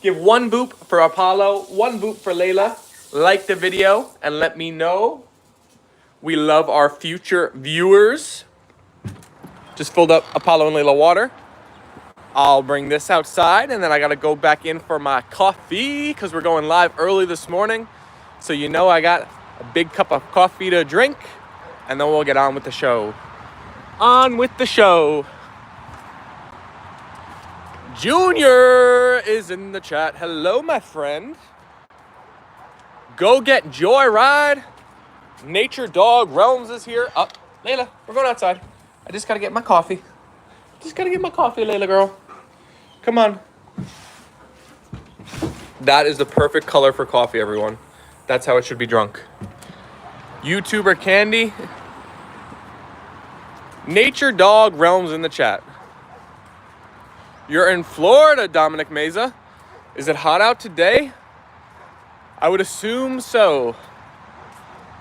Give one boop for Apollo, one boop for Leyla. Like the video and let me know. We love our future viewers. Just filled up Apollo and Leyla water. I'll bring this outside and then I gotta go back in for my coffee because we're going live early this morning. So you know I got a big cup of coffee to drink and then we'll get on with the show. On with the show. Junior is in the chat. Hello, my friend. Go get Joyride. Nature Dog Realms is here. Up, Leyla, we're going outside. I just gotta get my coffee. Leyla girl. Come on. That is the perfect color for coffee, everyone. That's how it should be drunk. YouTuber Candy. Nature Dog Realms in the chat. You're in Florida, Dominic Meza. Is it hot out today? I would assume so.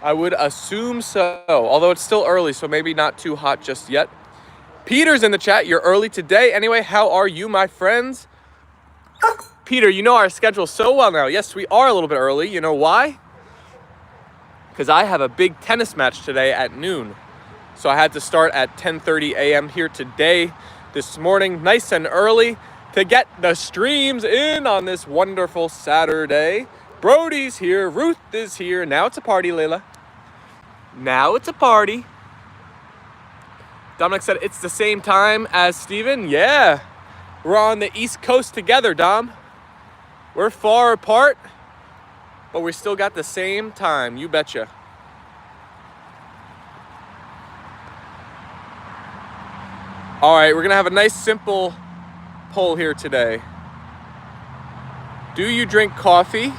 Although it's still early, so maybe not too hot just yet. Peter's in the chat. You're early today. Anyway, how are you, my friends? Peter, you know our schedule so well now. Yes, we are a little bit early. You know why? Because I have a big tennis match today at noon. So I had to start at 10:30 a.m. here today, this morning, nice and early, to get the streams in on this wonderful Saturday. Brody's here. Ruth is here. Now it's a party, Leyla. Now it's a party. Dominic said it's the same time as Steven. Yeah. We're on the East Coast together, Dom. We're far apart, but we still got the same time. You betcha. All right, we're going to have a nice, simple poll here today. Do you drink coffee?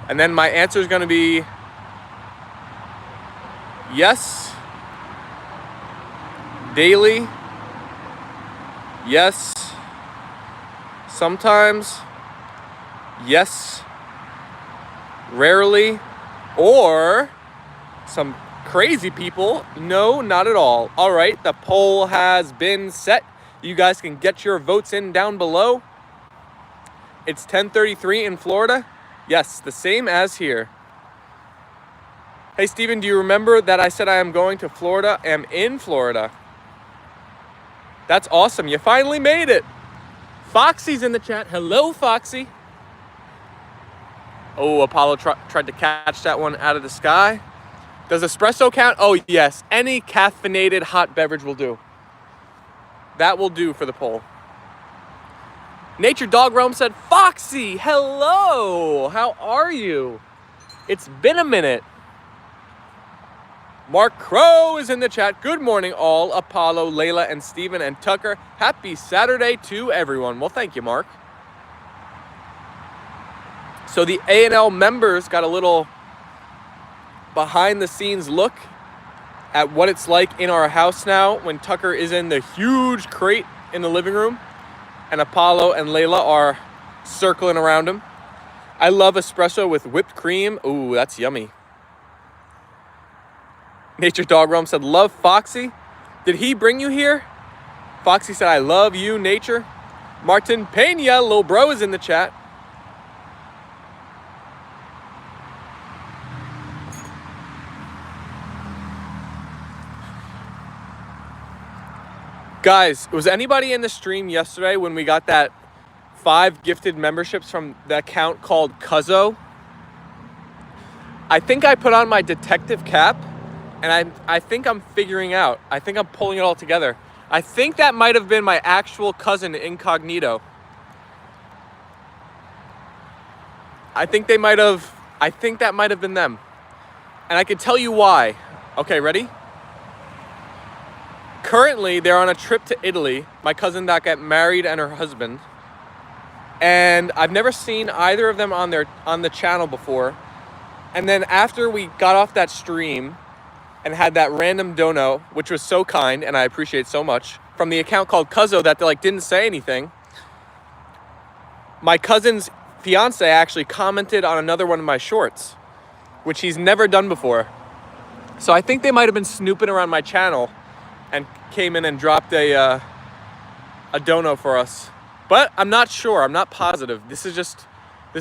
And then my answer is going to be yes, daily, yes, sometimes, yes, rarely, or some crazy people, no, not at all. All right, the poll has been set. You guys can get your votes in down below. It's 10:33 in Florida. Yes, the same as here. Hey, Steven, do you remember that I said I am going to Florida? I am in Florida. That's awesome. You finally made it. Foxy's in the chat. Hello, Foxy. Oh, Apollo tried to catch that one out of the sky. Does espresso count? Oh, yes. Any caffeinated hot beverage will do. That will do for the poll. Nature Dog Realm said, Foxy, hello. How are you? It's been a minute. Mark Crow is in the chat. Good morning, all. Apollo, Leyla, and Steven, and Tucker. Happy Saturday to everyone. Well, thank you, Mark. So the A&L members got a little behind-the-scenes look at what it's like in our house now when Tucker is in the huge crate in the living room and Apollo and Leyla are circling around him. I love espresso with whipped cream. Ooh, that's yummy. Nature Dog Realm said, love Foxy. Did he bring you here? Foxy said, I love you, Nature. Martin Pena, little bro, is in the chat. Guys, was anybody in the stream yesterday when we got that 5 gifted memberships from the account called Cuzzo? I think I put on my detective cap and I think I'm figuring out. I think I'm pulling it all together. I think that might have been my actual cousin incognito. I think that might have been them. And I can tell you why. Okay, ready? Currently, they're on a trip to Italy. My cousin that got married and her husband. And I've never seen either of them on the channel before. And then after we got off that stream and had that random dono, which was so kind and I appreciate so much, from the account called Cuzzo that they didn't say anything, my cousin's fiance actually commented on another one of my shorts, which he's never done before. So I think they might have been snooping around my channel and came in and dropped a dono for us. But I'm not sure. I'm not positive. This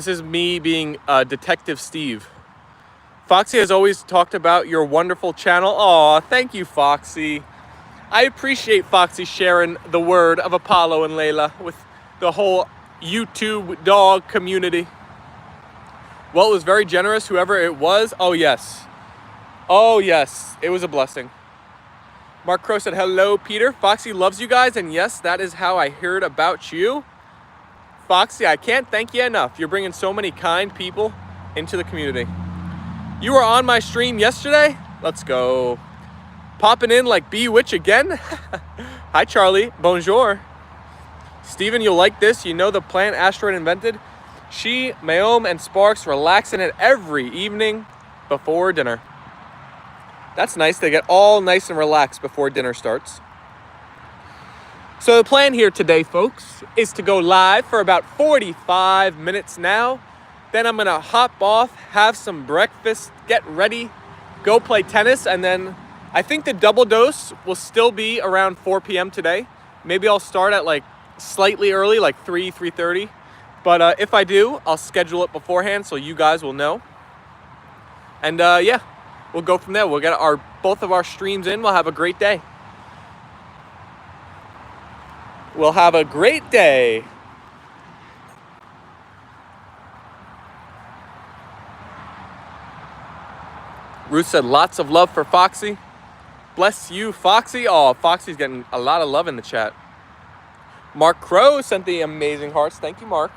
is me being Detective Steve. Foxy has always talked about your wonderful channel. Aw, thank you, Foxy. I appreciate Foxy sharing the word of Apollo and Leyla with the whole YouTube dog community. Well, it was very generous, whoever it was. Oh, yes. Oh, yes. It was a blessing. Mark Crow said, hello, Peter. Foxy loves you guys, and yes, that is how I heard about you. Foxy, I can't thank you enough. You're bringing so many kind people into the community. You were on my stream yesterday? Let's go. Popping in like B-Witch again? Hi, Charlie. Bonjour. Steven, you'll like this. You know the plant Asteroid invented? She, Mayome, and Sparks relax in it every evening before dinner. That's nice. They get all nice and relaxed before dinner starts. So the plan here today, folks, is to go live for about 45 minutes now. Then I'm going to hop off, have some breakfast, get ready, go play tennis, and then I think the double dose will still be around 4 p.m. today. Maybe I'll start at like slightly early, like 3:30. But if I do, I'll schedule it beforehand so you guys will know. And yeah, we'll go from there. We'll get both of our streams in. We'll have a great day. We'll have a great day. Ruth said lots of love for Foxy. Bless you, Foxy. Oh, Foxy's getting a lot of love in the chat. Mark Crow sent the amazing hearts. Thank you, Mark.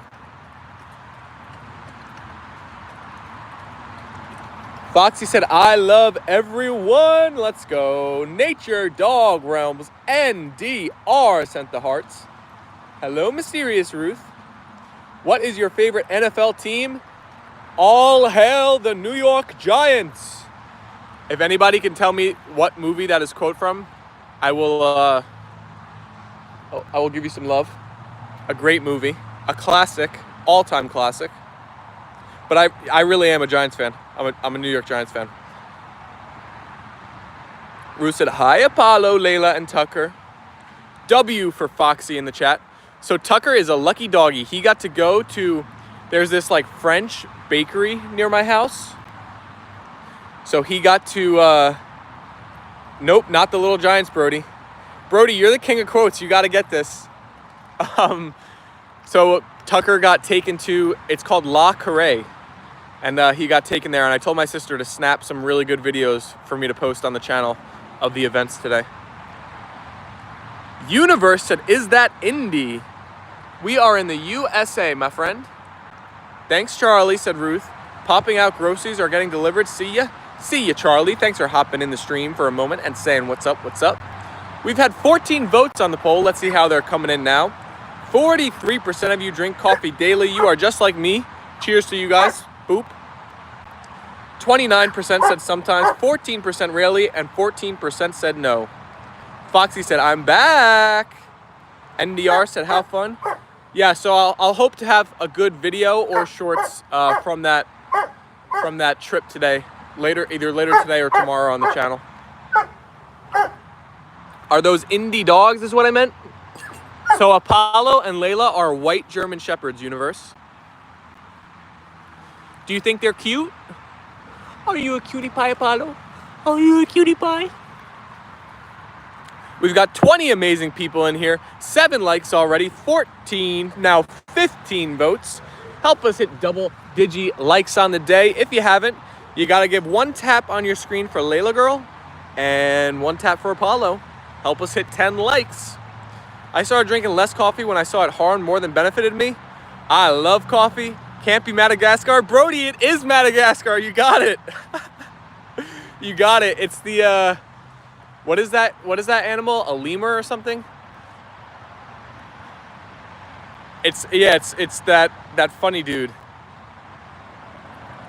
Foxy said, I love everyone. Let's go. Nature Dog Realms NDR sent the hearts. Hello, Mysterious Ruth. What is your favorite NFL team? All hail the New York Giants. If anybody can tell me what movie that is quote from, I will give you some love. A great movie, a classic, all-time classic. But I really am a Giants fan. I'm a New York Giants fan. Ruth said, hi, Apollo, Leyla, and Tucker. W for Foxy in the chat. So Tucker is a lucky doggy. He got to go to, there's this like French bakery near my house. So he got to, nope, not the Little Giants, Brody. Brody, you're the king of quotes. You got to get this. So Tucker got taken to, it's called La Carré. And he got taken there. And I told my sister to snap some really good videos for me to post on the channel of the events today. Universe said, is that Indy? We are in the USA, my friend. Thanks, Charlie, said Ruth. Popping out groceries are getting delivered. See ya. See ya, Charlie. Thanks for hopping in the stream for a moment and saying what's up, what's up. We've had 14 votes on the poll. Let's see how they're coming in now. 43% of you drink coffee daily. You are just like me. Cheers to you guys. Boop. 29% said sometimes, 14% rarely, and 14% said no. Foxy said, I'm back. NDR said, how fun. Yeah, so I'll hope to have a good video or shorts from that trip today. Either later today or tomorrow on the channel. Are those indie dogs is what I meant? So Apollo and Leyla are white German Shepherds, Universe. Do you think they're cute? Are you a cutie pie, Apollo? Are you a cutie pie? We've got 20 amazing people in here. 7 likes already. 14, now 15 votes. Help us hit double-digit likes on the day. If you haven't, you got to give 1 tap on your screen for Leyla Girl and 1 tap for Apollo. Help us hit 10 likes. I started drinking less coffee when I saw it harmed more than benefited me. I love coffee. Can't be Madagascar. Brody, it is Madagascar. You got it. You got it. It's the, what is that? What is that animal? A lemur or something? It's that funny dude.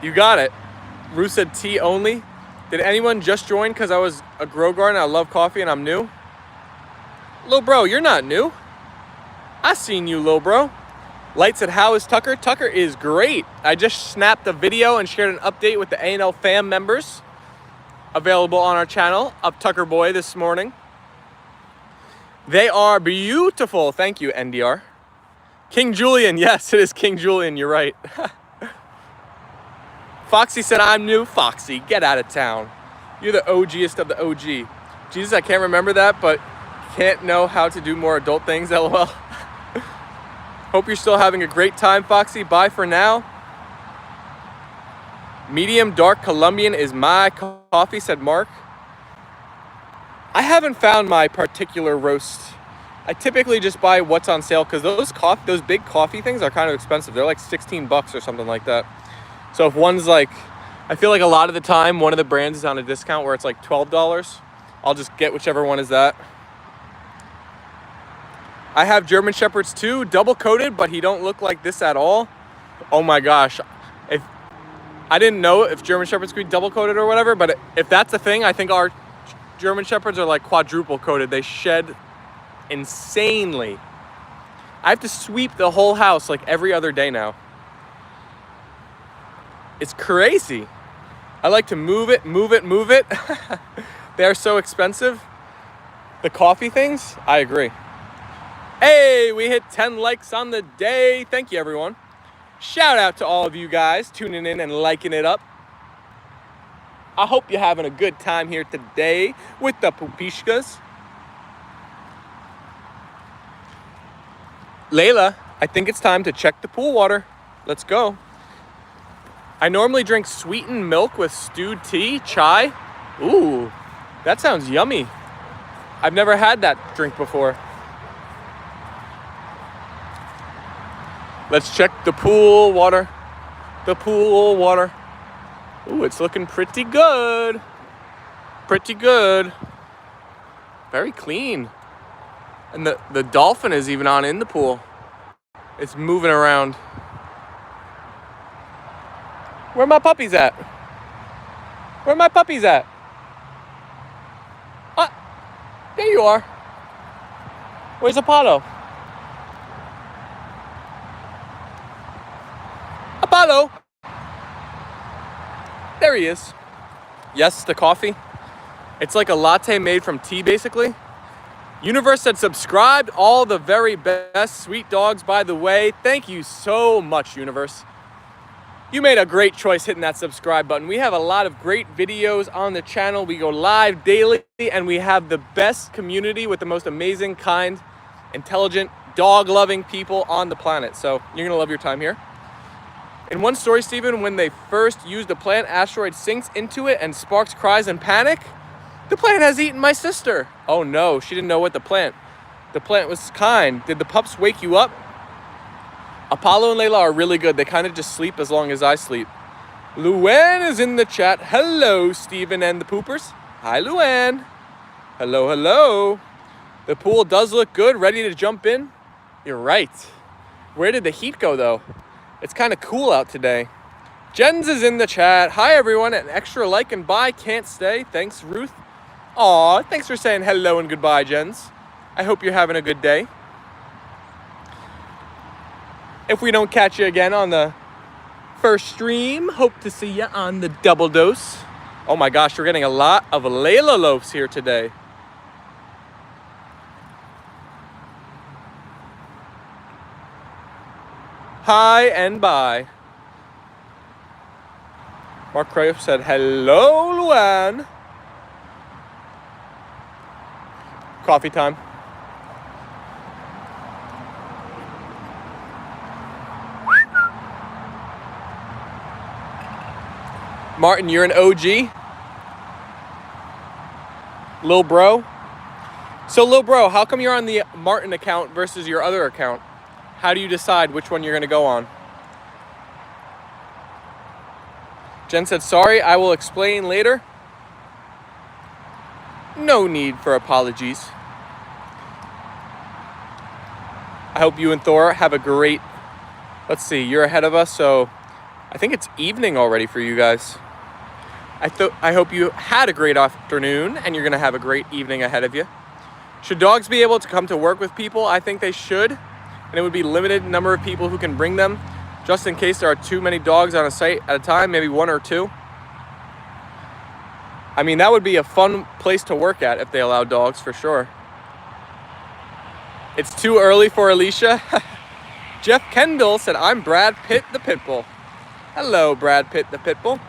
You got it. Ruth said tea only. Did anyone just join because I was a grow garden? I love coffee and I'm new. Lil bro, you're not new. I seen you, lil bro. Light said, how is Tucker? Tucker is great. I just snapped a video and shared an update with the A&L Fam members. Available on our channel of Tucker Boy this morning. They are beautiful. Thank you, NDR. King Julian. Yes, it is King Julian. You're right. Foxy said, I'm new. Foxy, get out of town. You're the OGest of the OG. Jesus, I can't remember that, but can't know how to do more adult things, LOL. Hope you're still having a great time, Foxy. Bye for now. Medium dark Colombian is my coffee, said Mark. I haven't found my particular roast. I typically just buy what's on sale because those big coffee things are kind of expensive. They're like 16 bucks or something like that. So if one's like, I feel like a lot of the time one of the brands is on a discount where it's like $12. I'll just get whichever one is that. I have German Shepherds too, double coated, but he don't look like this at all. Oh my gosh. If I didn't know if German Shepherds could be double coated or whatever, but if that's a thing, I think our German Shepherds are like quadruple coated. They shed insanely. I have to sweep the whole house like every other day now. It's crazy. I like to move it. They are so expensive. The coffee things, I agree. Hey, we hit 10 likes on the day. Thank you, everyone. Shout out to all of you guys tuning in and liking it up. I hope you're having a good time here today with the Pupishkas. Leyla, I think it's time to check the pool water. Let's go. I normally drink sweetened milk with stewed tea, chai. Ooh, that sounds yummy. I've never had that drink before. Let's check the pool water. The pool water. Ooh, it's looking pretty good. Pretty good. Very clean. And the dolphin is even on in the pool. It's moving around. Where my puppies at? Where my puppies at? There you are. Where's Apollo? Apollo! There he is. Yes, the coffee. It's like a latte made from tea, basically. Universe said subscribed. All the very best. Sweet dogs, by the way. Thank you so much, Universe. You made a great choice hitting that subscribe button. We have a lot of great videos on the channel. We go live daily, and we have the best community with the most amazing, kind, intelligent, dog-loving people on the planet. So you're going to love your time here. In one story, Steven, when they first used the plant, asteroid sinks into it and Sparks cries in panic. The plant has eaten my sister. Oh no, she didn't know what the plant was kind. Did the pups wake you up? Apollo and Leyla are really good. They kind of just sleep as long as I sleep. Luann is in the chat. Hello, Steven and the poopers. Hi, Luann. Hello, hello. The pool does look good. Ready to jump in? You're right. Where did the heat go, though? It's kind of cool out today. Jens is in the chat. Hi, everyone. An extra like and bye. Can't stay. Thanks, Ruth. Aw, thanks for saying hello and goodbye, Jens. I hope you're having a good day. If we don't catch you again on the first stream, hope to see you on the double dose. Oh my gosh, we're getting a lot of Leyla loaves here today. Hi and bye. Mark Cruyff said, hello, Luann. Coffee time. Martin, you're an OG? Lil bro? So Lil bro, how come you're on the Martin account versus your other account? How do you decide which one you're gonna go on? Jen said, sorry, I will explain later. No need for apologies. I hope you and Thor have a great, let's see, you're ahead of us, so I think it's evening already for you guys. I hope you had a great afternoon and you're gonna have a great evening ahead of you. Should dogs be able to come to work with people? I think they should, and it would be limited number of people who can bring them, just in case there are too many dogs on a site at a time, maybe one or two. I mean, that would be a fun place to work at if they allow dogs, for sure. It's too early for Alicia. Jeff Kendall said, I'm Brad Pitt the Pitbull. Hello, Brad Pitt the Pitbull.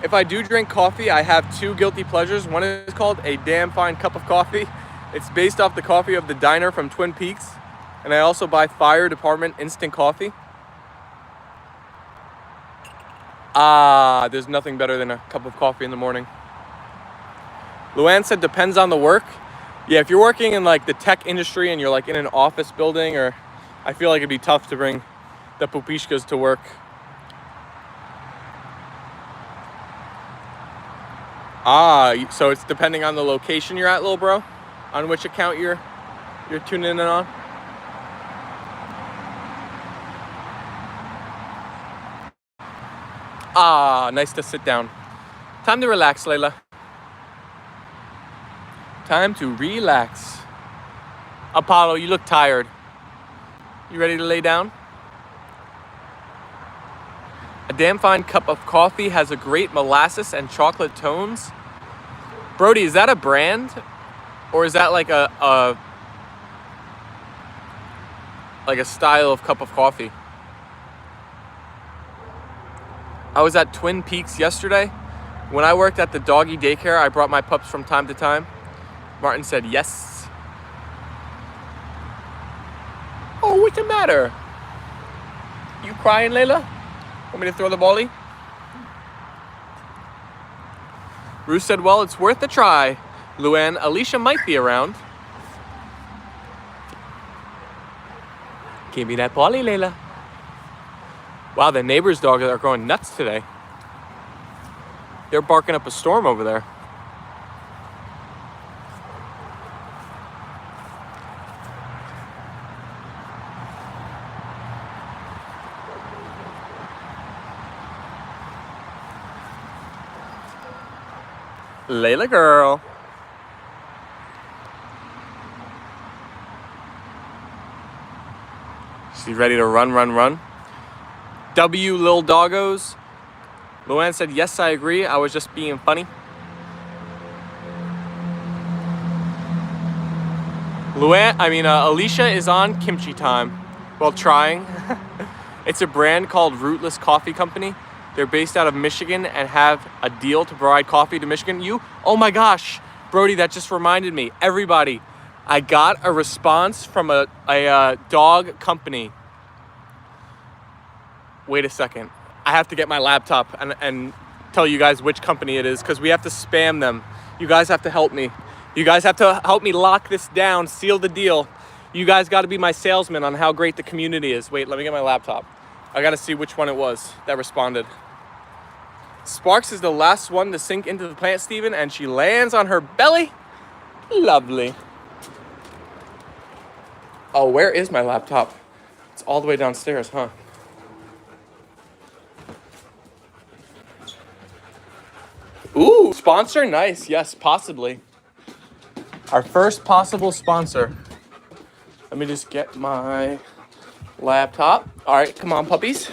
If I do drink coffee, I have two guilty pleasures. One is called A Damn Fine Cup of Coffee. It's based off the coffee of the diner from Twin Peaks. And I also buy Fire Department instant coffee. There's nothing better than a cup of coffee in the morning. Luann said, depends on the work. Yeah, if you're working in like the tech industry and you're like in an office building, or I feel like it'd be tough to bring the pupishkas to work. So it's depending on the location you're at, little bro, on which account you're tuning in on. Nice to sit down. Time to relax, Leyla. Time to relax. Apollo, you look tired. You ready to lay down? A damn fine cup of coffee has a great molasses and chocolate tones. Brody, is that a brand? Or is that like a style of cup of coffee? I was at Twin Peaks yesterday. When I worked at the doggy daycare, I brought my pups from time to time. Martin said yes. Oh, what's the matter? You crying, Leyla? Want me to throw the bally? Ruth said, well, it's worth a try. Luann, Alicia might be around. Give me that bally, Leyla. Wow, the neighbor's dogs are going nuts today. They're barking up a storm over there. Leyla girl. She's ready to run. W Lil Doggos. Luann said, yes, I agree. I was just being funny. Alicia is on kimchi time. Well, trying. It's a brand called Rootless Coffee Company. They're based out of Michigan and have a deal to provide coffee to Michigan. Oh my gosh, Brody, that just reminded me. Everybody, I got a response from a dog company. Wait a second. I have to get my laptop and tell you guys which company it is, because we have to spam them. You guys have to help me. You guys have to help me lock this down, seal the deal. You guys got to be my salesman on how great the community is. Wait, let me get my laptop. I got to see which one it was that responded. Sparks is the last one to sink into the plant, Steven, and she lands on her belly. Lovely. Oh, where is my laptop? It's all the way downstairs, huh? Ooh, sponsor? Nice. Yes, possibly. Our first possible sponsor. Let me just get my laptop. All right, come on, puppies.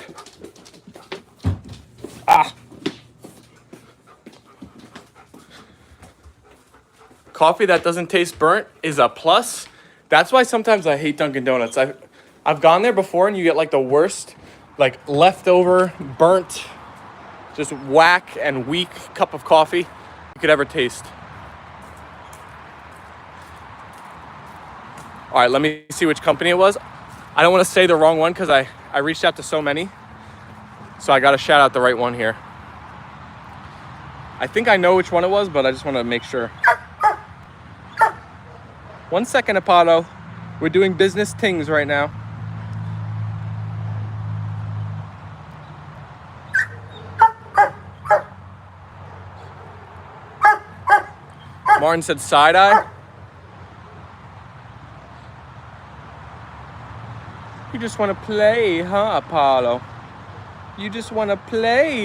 Coffee that doesn't taste burnt is a plus. That's why sometimes I hate Dunkin' Donuts. I've gone there before and you get like the worst, like leftover, burnt, just whack and weak cup of coffee you could ever taste. All right, let me see which company it was. I don't want to say the wrong one because I reached out to so many. So I got to shout out the right one here. I think I know which one it was, but I just want to make sure. 1 second, Apollo. We're doing business things right now. Martin said side-eye. You just want to play, huh, Apollo? You just want to play.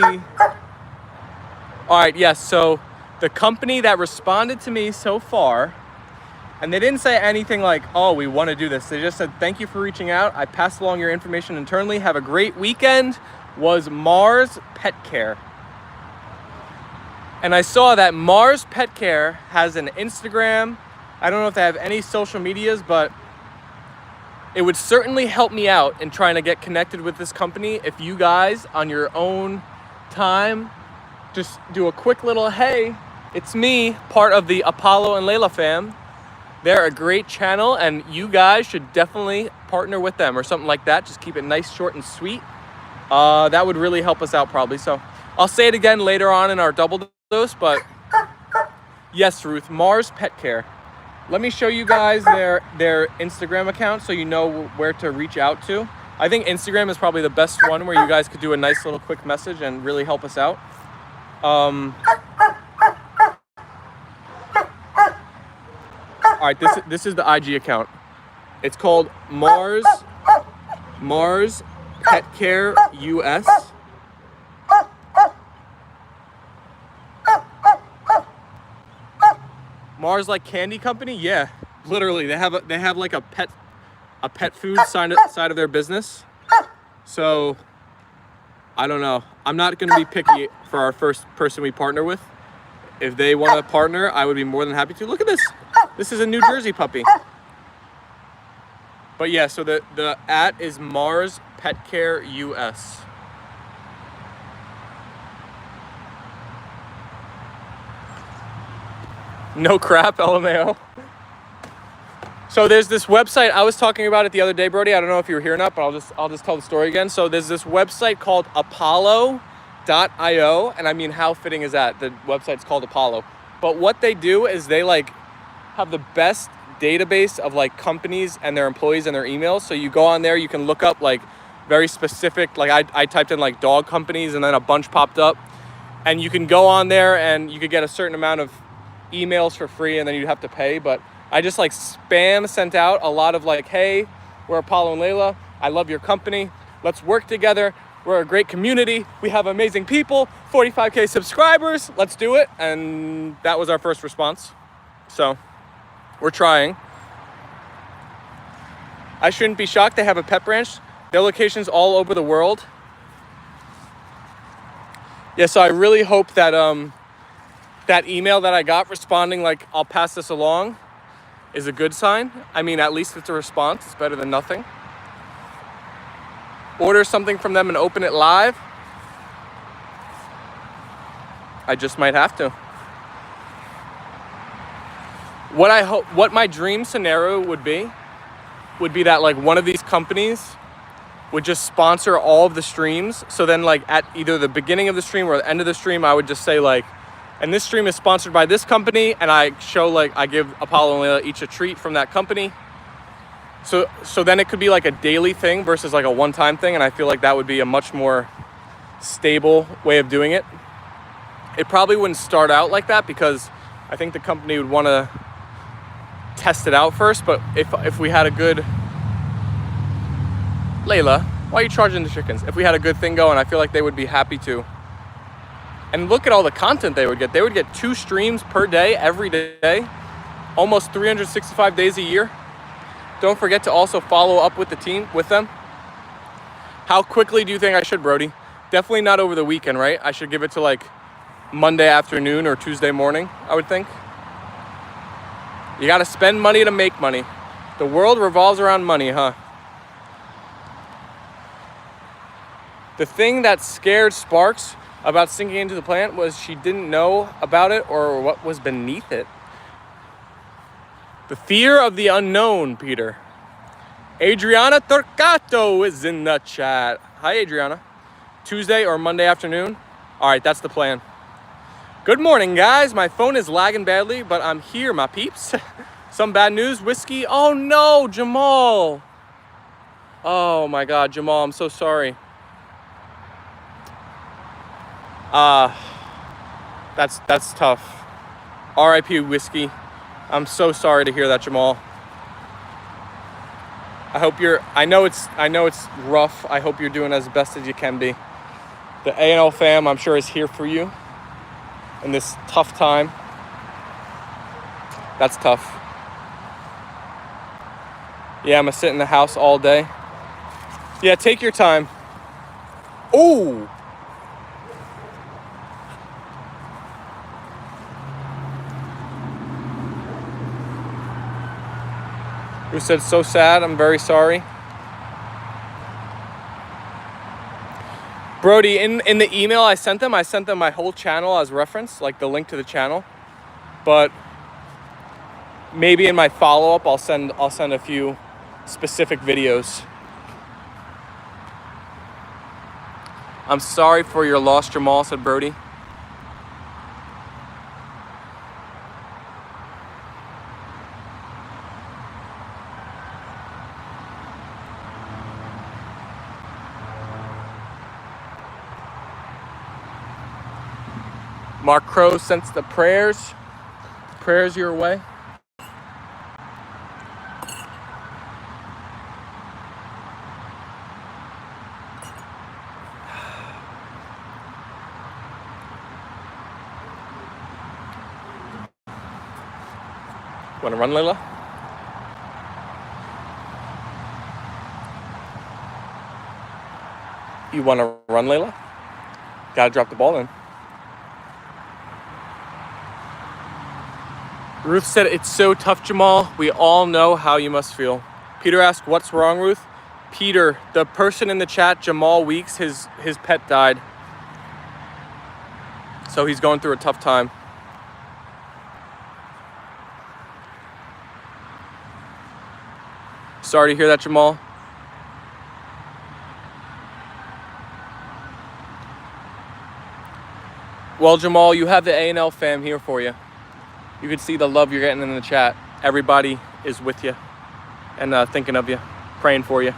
All right, yes, so the company that responded to me so far, and they didn't say anything like, oh, we want to do this. They just said, thank you for reaching out. I passed along your information internally. Have a great weekend. Was Mars Pet Care. And I saw that Mars Pet Care has an Instagram. I don't know if they have any social medias, but it would certainly help me out in trying to get connected with this company if you guys on your own time just do a quick little, hey, it's me, part of the Apollo and Leyla fam. They're a great channel and you guys should definitely partner with them or something like that. Just keep it nice, short, and sweet. That would really help us out probably. So I'll say it again later on in our double dose, but yes, Ruth, Mars Pet Care. Let me show you guys their Instagram account so you know where to reach out to. I think Instagram is probably the best one where you guys could do a nice little quick message and really help us out. All right, this is the IG account. It's called Mars Pet Care US. Mars like candy company? Yeah, literally. They have like a pet food side of their business. So I don't know. I'm not gonna be picky for our first person we partner with. If they want to partner, I would be more than happy to. Look at this. This is a New Jersey puppy. But yeah, so the @ is Mars Pet Care US. No crap, LMAO. So there's this website, I was talking about it the other day, Brody. I don't know if you were here or not, but I'll just tell the story again. So there's this website called apollo.io, and I mean, how fitting is that? The website's called Apollo. But what they do is they like have the best database of like companies and their employees and their emails. So you go on there, you can look up like very specific, like I typed in like dog companies and then a bunch popped up. And you can go on there and you could get a certain amount of emails for free and then you'd have to pay. But I just like spam sent out a lot of like, hey, we're Apollo and Leyla. I love your company. Let's work together. We're a great community. We have amazing people, 45K subscribers. Let's do it. And that was our first response. So we're trying. I shouldn't be shocked. They have a pet branch. Their locations all over the world. Yeah, so I really hope that that email that I got responding like, I'll pass this along, is a good sign. I mean, at least it's a response. It's better than nothing. Order something from them and open it live. I just might have to. What my dream scenario would be that like one of these companies would just sponsor all of the streams. So then like at either the beginning of the stream or the end of the stream, I would just say like, and this stream is sponsored by this company, and I show like, I give Apollo and Leyla each a treat from that company. So then it could be like a daily thing versus like a one-time thing, and I feel like that would be a much more stable way of doing it. It probably wouldn't start out like that because I think the company would want to test it out first, but if we had a good... Leyla, why are you charging the chickens? If we had a good thing going, I feel like they would be happy to. And look at all the content they would get. They would get 2 streams per day, every day, almost 365 days a year. Don't forget to also follow up with the team, with them. How quickly do you think I should, Brody? Definitely not over the weekend, right? I should give it to like Monday afternoon or Tuesday morning, I would think. You gotta spend money to make money. The world revolves around money, huh? The thing that scared Sparks about sinking into the plant was she didn't know about it or what was beneath it. The fear of the unknown, Peter. Adriana Torcato is in the chat. Hi, Adriana. Tuesday or Monday afternoon? All right, that's the plan. Good morning, guys. My phone is lagging badly, but I'm here, my peeps. Some bad news, whiskey. Oh no, Jamal. Oh my God, Jamal, I'm so sorry. That's tough. R.I.P. whiskey. I'm so sorry to hear that, Jamal. I know it's rough. I hope you're doing as best as you can be. The A&L fam, I'm sure, is here for you in this tough time. That's tough. Yeah, I'm gonna sit in the house all day. Yeah, take your time. Oh! Who said, so sad, I'm very sorry. Brody, in the email I sent them my whole channel as reference, like the link to the channel. But maybe in my follow-up I'll send a few specific videos. I'm sorry for your loss, Jamal, said Brody. Mark Crow sends the prayers your way. Want to run, Leyla? You want to run, Leyla? Gotta drop the ball in. Ruth said, it's so tough, Jamal. We all know how you must feel. Peter asked, what's wrong, Ruth? Peter, the person in the chat, Jamal Weeks, his pet died. So he's going through a tough time. Sorry to hear that, Jamal. Well, Jamal, you have the A&L fam here for you. You can see the love you're getting in the chat. Everybody is with you and thinking of you, praying for you.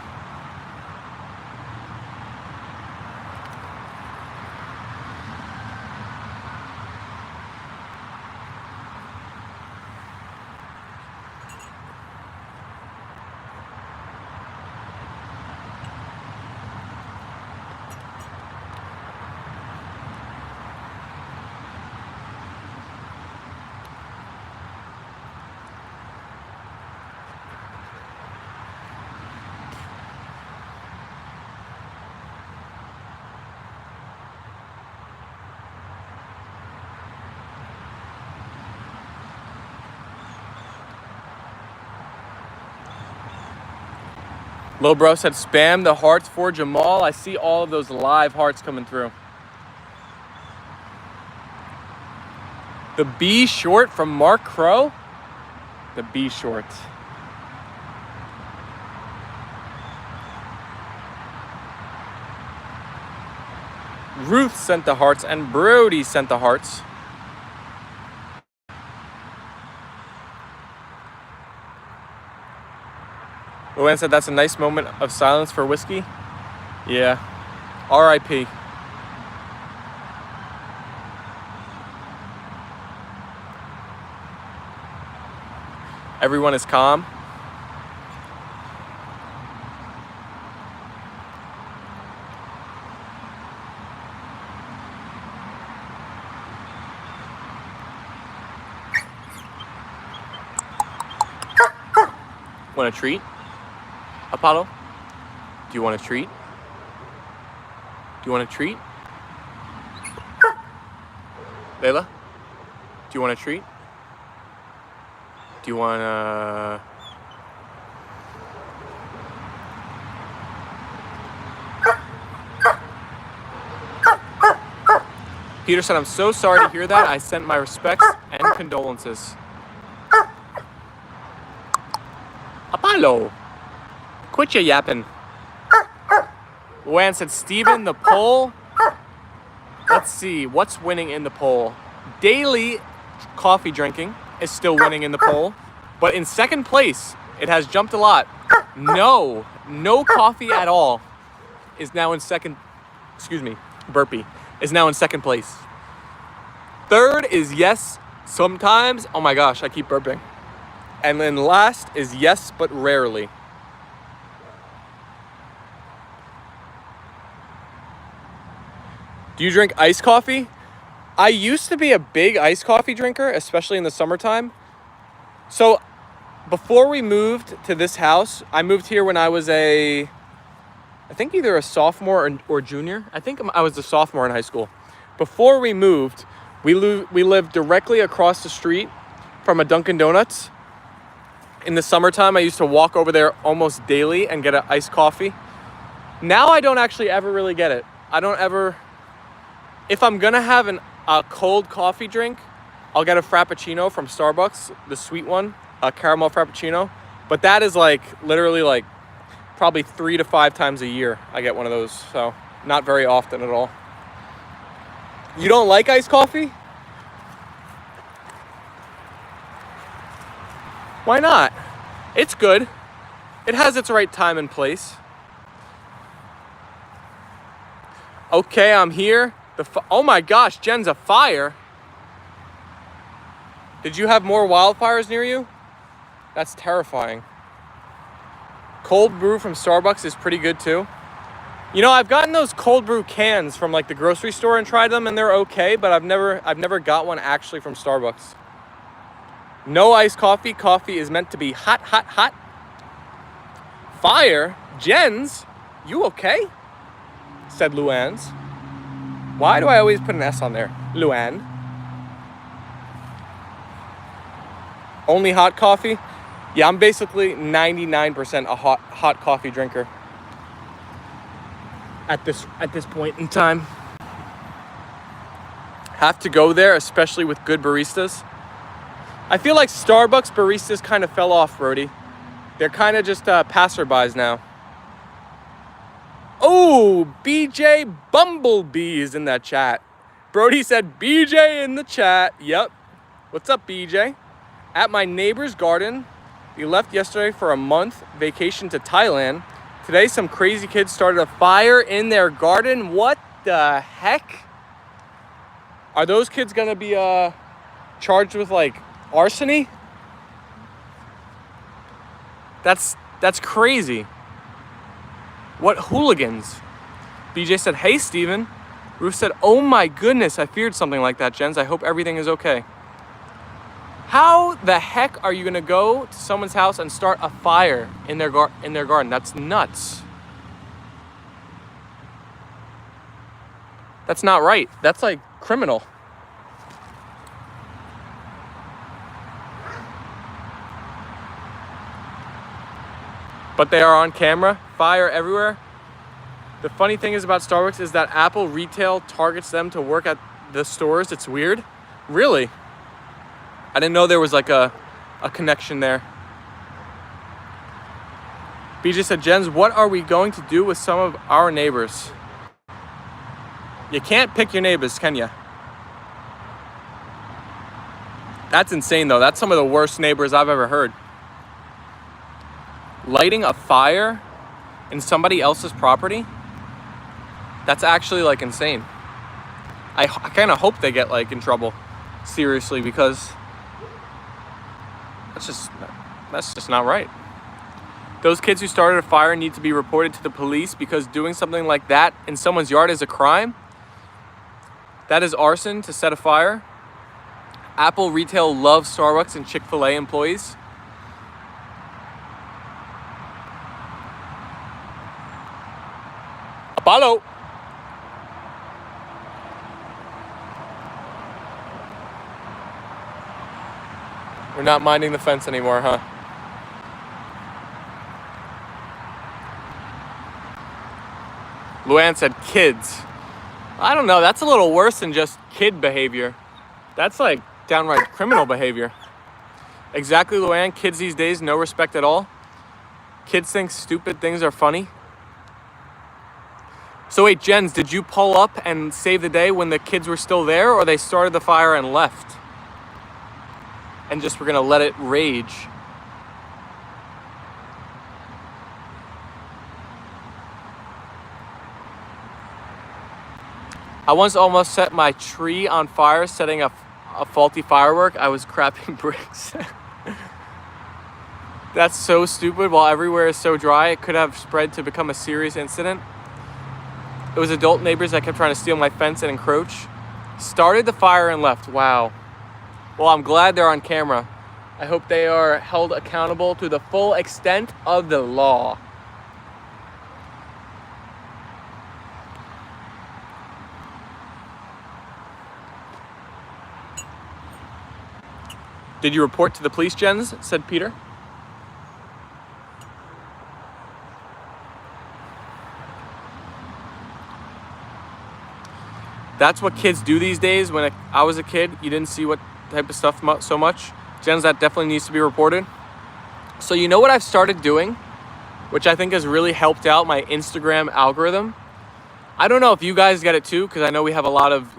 Lil Bro said, spam the hearts for Jamal. I see all of those live hearts coming through. The B short from Mark Crow? The B short. Ruth sent the hearts and Brody sent the hearts. Luann said, that's a nice moment of silence for whiskey. Yeah. R.I.P. Everyone is calm. Want a treat? Apollo? Do you want a treat? Do you want a treat? Leyla? Do you want a treat? Do you want a... Peter said, I'm so sorry to hear that. I sent my respects and condolences. Apollo! Quit ya yapping. Luann said, Steven, the poll. Let's see, what's winning in the poll? Daily coffee drinking is still winning in the poll. But in second place, it has jumped a lot. No coffee at all is now in second, burpee, is now in second place. Third is yes, sometimes. Oh my gosh, I keep burping. And then last is yes, but rarely. Do you drink iced coffee? I used to be a big iced coffee drinker, especially in the summertime. So before we moved to this house, I moved here when I was I think either a sophomore or junior. I think I was a sophomore in high school. Before we moved, we lived directly across the street from a Dunkin' Donuts. In the summertime, I used to walk over there almost daily and get an iced coffee. Now I don't actually ever really get it. I don't ever... If I'm gonna have a cold coffee drink, I'll get a Frappuccino from Starbucks, the sweet one, a caramel Frappuccino. But that is like literally like probably 3 to 5 times a year I get one of those. So not very often at all. You don't like iced coffee? Why not? It's good. It has its right time and place. Okay, I'm here. Oh my gosh, Jen's a fire. Did you have more wildfires near you? That's terrifying. Cold brew from Starbucks is pretty good too. You know, I've gotten those cold brew cans from like the grocery store and tried them and they're okay, but I've never got one actually from Starbucks. No iced coffee. Coffee is meant to be hot, hot, hot. Fire? Jen's? You okay? Said Luann's. Why do I always put an S on there? Luann. Only hot coffee? Yeah, I'm basically 99% a hot coffee drinker. At this point in time. Have to go there, especially with good baristas. I feel like Starbucks baristas kind of fell off, Brody. They're kind of just passerbys now. Oh, BJ Bumblebee is in that chat. Brody said BJ in the chat. Yep. What's up, BJ? At my neighbor's garden. We left yesterday for a month vacation to Thailand. Today, some crazy kids started a fire in their garden. What the heck? Are those kids gonna be charged with like larceny? That's crazy. What hooligans? BJ said, hey, Steven. Ruth said, oh my goodness, I feared something like that, Jens. I hope everything is okay. How the heck are you gonna go to someone's house and start a fire in their garden? That's nuts. That's not right. That's like criminal. But they are on camera, fire everywhere. The funny thing is about Starbucks is that Apple retail targets them to work at the stores. It's weird. Really? I didn't know there was like a connection there. BJ said, Jens, what are we going to do with some of our neighbors? You can't pick your neighbors, can you? That's insane though. That's some of the worst neighbors I've ever heard. Lighting a fire in somebody else's property? That's actually like insane. I kind of hope they get like in trouble, seriously, because that's just not right. Those kids who started a fire need to be reported to the police because doing something like that in someone's yard is a crime. That is arson to set a fire. Apple retail loves Starbucks and Chick-fil-A employees. Apollo. We're not minding the fence anymore, huh? Luann said kids. I don't know, that's a little worse than just kid behavior. That's like downright criminal behavior. Exactly, Luann. Kids these days, no respect at all. Kids think stupid things are funny. So wait, Jens, did you pull up and save the day when the kids were still there, or they started the fire and left? And just were gonna let it rage? I once almost set my tree on fire setting a faulty firework. I was crapping bricks. That's so stupid. While everywhere is so dry, it could have spread to become a serious incident. It was adult neighbors that kept trying to steal my fence and encroach. Started the fire and left. Wow. Well, I'm glad they're on camera. I hope they are held accountable to the full extent of the law. Did you report to the police, Jens? Said Peter. That's what kids do these days. When I was a kid, you didn't see what type of stuff so much. Gens, that definitely needs to be reported. So you know what I've started doing, which I think has really helped out my Instagram algorithm? I don't know if you guys get it too, because I know we have a lot of,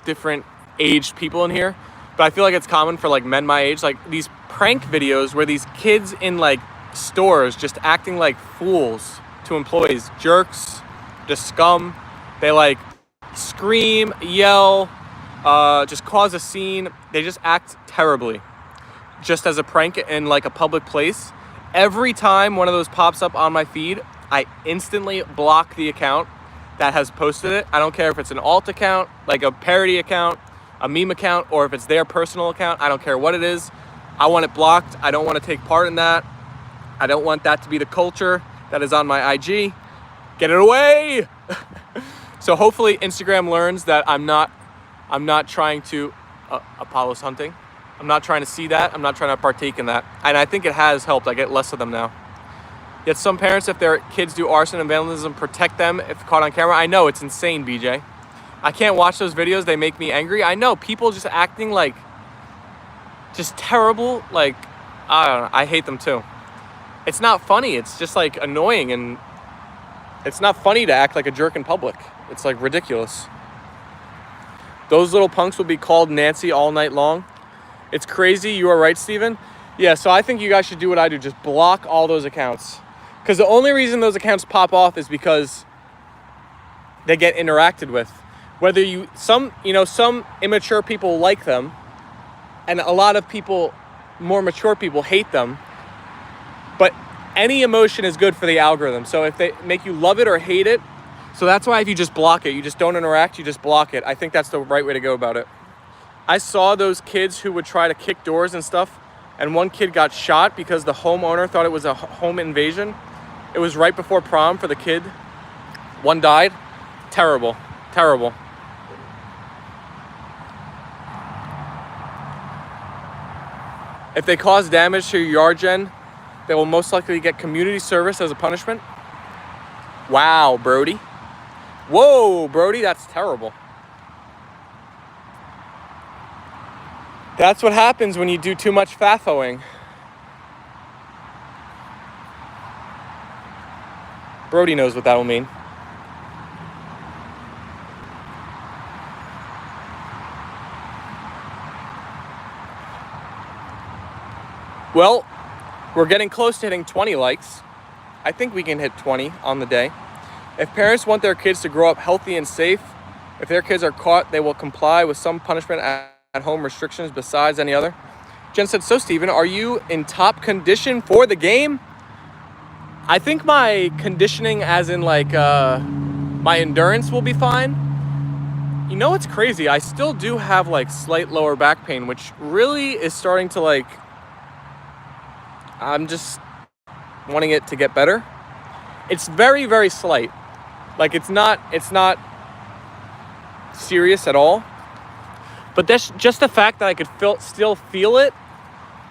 different aged people in here, but I feel like it's common for like men my age, like these prank videos where these kids in like stores just acting like fools to employees, jerks, just scum. They like scream, yell, just cause a scene. They just act terribly, just as a prank in like a public place. Every time one of those pops up on my feed, I instantly block the account that has posted it. I don't care if it's an alt account, like a parody account, a meme account, or if it's their personal account. I don't care what it is. I want it blocked. I don't want to take part in that. I don't want that to be the culture that is on my IG. Get it away. So hopefully Instagram learns that I'm not trying to Apollo's hunting. I'm not trying to see that. I'm not trying to partake in that. And I think it has helped. I get less of them now. Yet some parents, if their kids do arson and vandalism, protect them if caught on camera. I know, it's insane, BJ. I can't watch those videos. They make me angry. I know, people just acting like just terrible. Like, I don't know. I hate them too. It's not funny. It's just like annoying, and it's not funny to act like a jerk in public. It's like ridiculous. Those little punks will be called Nancy all night long. It's crazy. You are right, Steven. Yeah, so I think you guys should do what I do. Just block all those accounts. Because the only reason those accounts pop off is because they get interacted with. Whether some immature people like them, and a lot of people, more mature people, hate them. But any emotion is good for the algorithm. So if they make you love it or hate it, so that's why if you just block it, you just don't interact, you just block it. I think that's the right way to go about it. I saw those kids who would try to kick doors and stuff, and one kid got shot because the homeowner thought it was a home invasion. It was right before prom for the kid. One died. Terrible. Terrible. If they cause damage to your yard, Jen, they will most likely get community service as a punishment. Wow, Brody. Whoa, Brody, that's terrible. That's what happens when you do too much fathoing. Brody knows what that will mean. Well, we're getting close to hitting 20 likes. I think we can hit 20 on the day. If parents want their kids to grow up healthy and safe, if their kids are caught, they will comply with some punishment at home restrictions besides any other. Jen said, so Steven, are you in top condition for the game? I think my conditioning, as in like my endurance, will be fine. You know what's crazy? I still do have like slight lower back pain, which really is starting to like, I'm just wanting it to get better. It's very, very slight. Like it's not serious at all. But that's just the fact that I could still feel it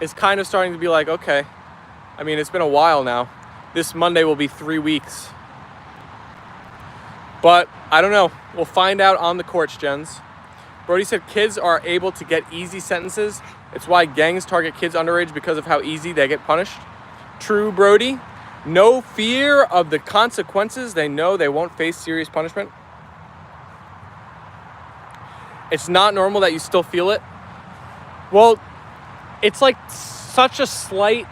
is kind of starting to be like, okay. I mean, it's been a while now. This Monday will be 3 weeks. But I don't know. We'll find out on the courts, Jens. Brody said kids are able to get easy sentences. It's why gangs target kids underage because of how easy they get punished. True, Brody. No fear of the consequences. They know they won't face serious punishment. It's not normal that you still feel it. Well, it's like such a slight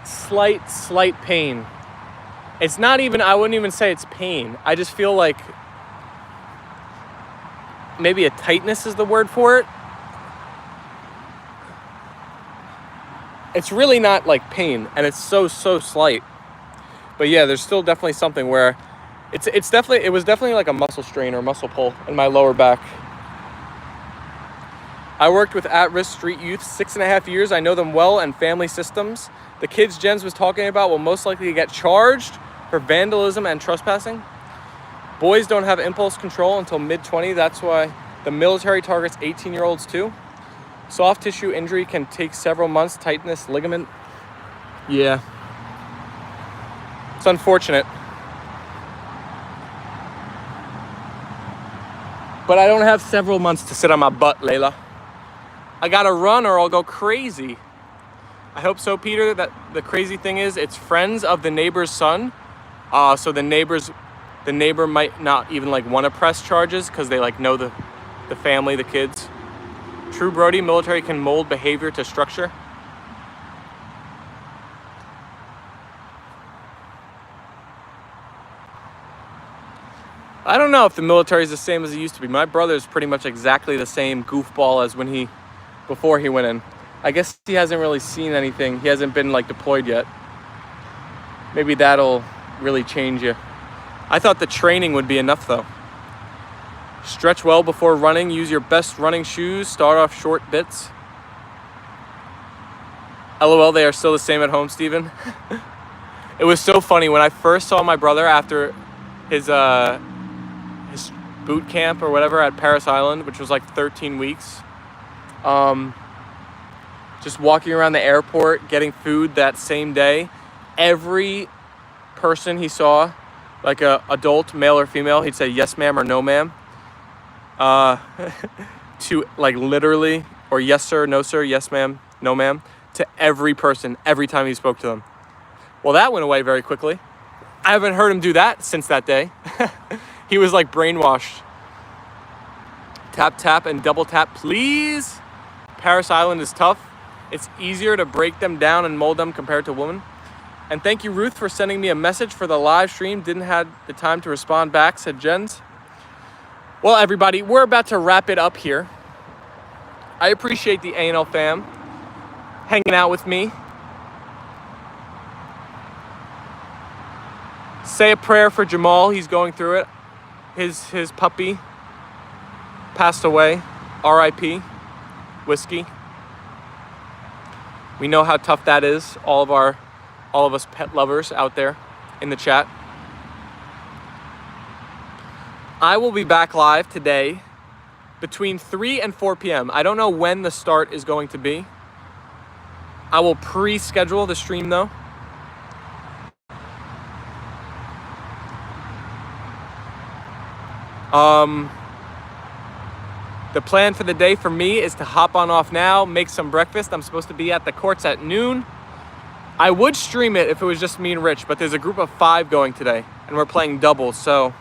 pain. It's not even, I wouldn't even say it's pain. I just feel like maybe a tightness is the word for it. It's really not like pain, and it's so slight. But yeah, there's still definitely something where it was definitely like a muscle strain or muscle pull in my lower back. I worked with at-risk street youth 6.5 years. I know them well and family systems. The kids Jens was talking about will most likely get charged for vandalism and trespassing. Boys don't have impulse control until mid-20. That's why the military targets 18-year-olds too. Soft tissue injury can take several months. Tightness, ligament. Yeah. It's unfortunate. But I don't have several months to sit on my butt, Leyla. I gotta run or I'll go crazy. I hope so, Peter. That the crazy thing is, it's friends of the neighbor's son. So the neighbor might not even like want to press charges because they like know the family, the kids. True, Brody. Military can mold behavior to structure. I don't know if the military is the same as it used to be. My brother is pretty much exactly the same goofball as before he went in. I guess he hasn't really seen anything. He hasn't been like deployed yet. Maybe that'll really change you. I thought the training would be enough though. Stretch well before running. Use your best running shoes. Start off short bits. LOL, they are still the same at home, Steven. It was so funny when I first saw my brother after his boot camp or whatever at Paris Island, which was like 13 weeks. Just walking around the airport, getting food that same day. Every person he saw, like a adult, male or female, he'd say yes ma'am or no ma'am. To like literally, or yes sir, no sir, yes ma'am, no ma'am, to every person, every time he spoke to them. Well, that went away very quickly. I haven't heard him do that since that day. He was like brainwashed. Tap, tap, and double tap, please. Paris Island is tough. It's easier to break them down and mold them compared to women. And thank you, Ruth, for sending me a message for the live stream. Didn't have the time to respond back, said Jens. Well, everybody, we're about to wrap it up here. I appreciate the A&L fam hanging out with me. Say a prayer for Jamal. He's going through it. His puppy passed away. R.I.P. Whiskey. We know how tough that is. All of us pet lovers out there in the chat. I will be back live today between 3 and 4 p.m. I don't know when the start is going to be. I will pre-schedule the stream though. The plan for the day for me is to hop on off now, make some breakfast. I'm supposed to be at the courts at noon. I would stream it if it was just me and Rich, but there's a group of 5 going today, and we're playing doubles, so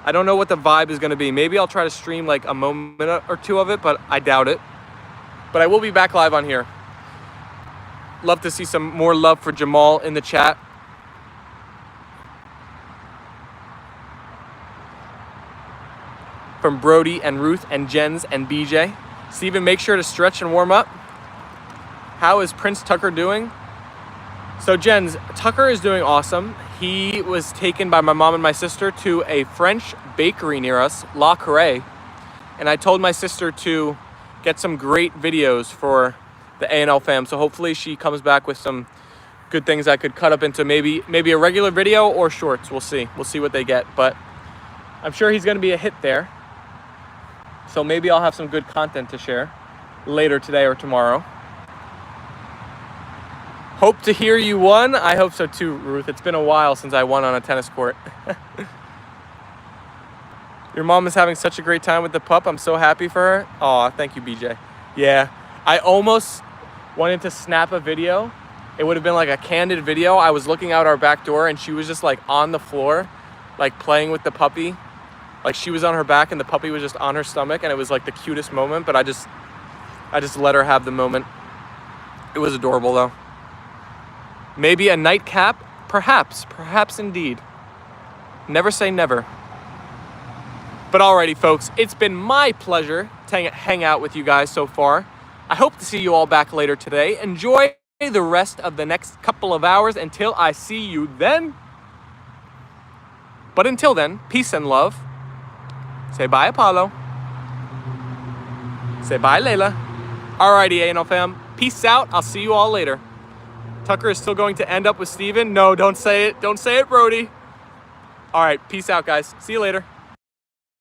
I don't know what the vibe is going to be. Maybe I'll try to stream like a moment or two of it, but I doubt it. But I will be back live on here. Love to see some more love for Jamal in the chat. From Brody and Ruth and Jens and BJ. Steven, make sure to stretch and warm up. How is Prince Tucker doing? So Jens, Tucker is doing awesome. He was taken by my mom and my sister to a French bakery near us, La Carré. And I told my sister to get some great videos for the A&L fam. So hopefully she comes back with some good things I could cut up into maybe a regular video or shorts. We'll see. We'll see what they get. But I'm sure he's going to be a hit there. So maybe I'll have some good content to share later today or tomorrow. Hope to hear you won. I hope so too, Ruth. It's been a while since I won on a tennis court. Your mom is having such a great time with the pup. I'm so happy for her. Aw, thank you, BJ. Yeah, I almost wanted to snap a video. It would have been like a candid video. I was looking out our back door and she was just like on the floor, like playing with the puppy. Like she was on her back and the puppy was just on her stomach, and it was like the cutest moment, but I just let her have the moment. It was adorable though. Maybe a nightcap? Perhaps indeed. Never say never. But alrighty folks, it's been my pleasure to hang out with you guys so far. I hope to see you all back later today. Enjoy the rest of the next couple of hours until I see you then. But until then, peace and love. Say bye, Apollo. Say bye, Leyla. Alrighty, A&L fam. Peace out. I'll see you all later. Tucker is still going to end up with Steven. No, don't say it. Don't say it, Brody. All right, peace out, guys. See you later.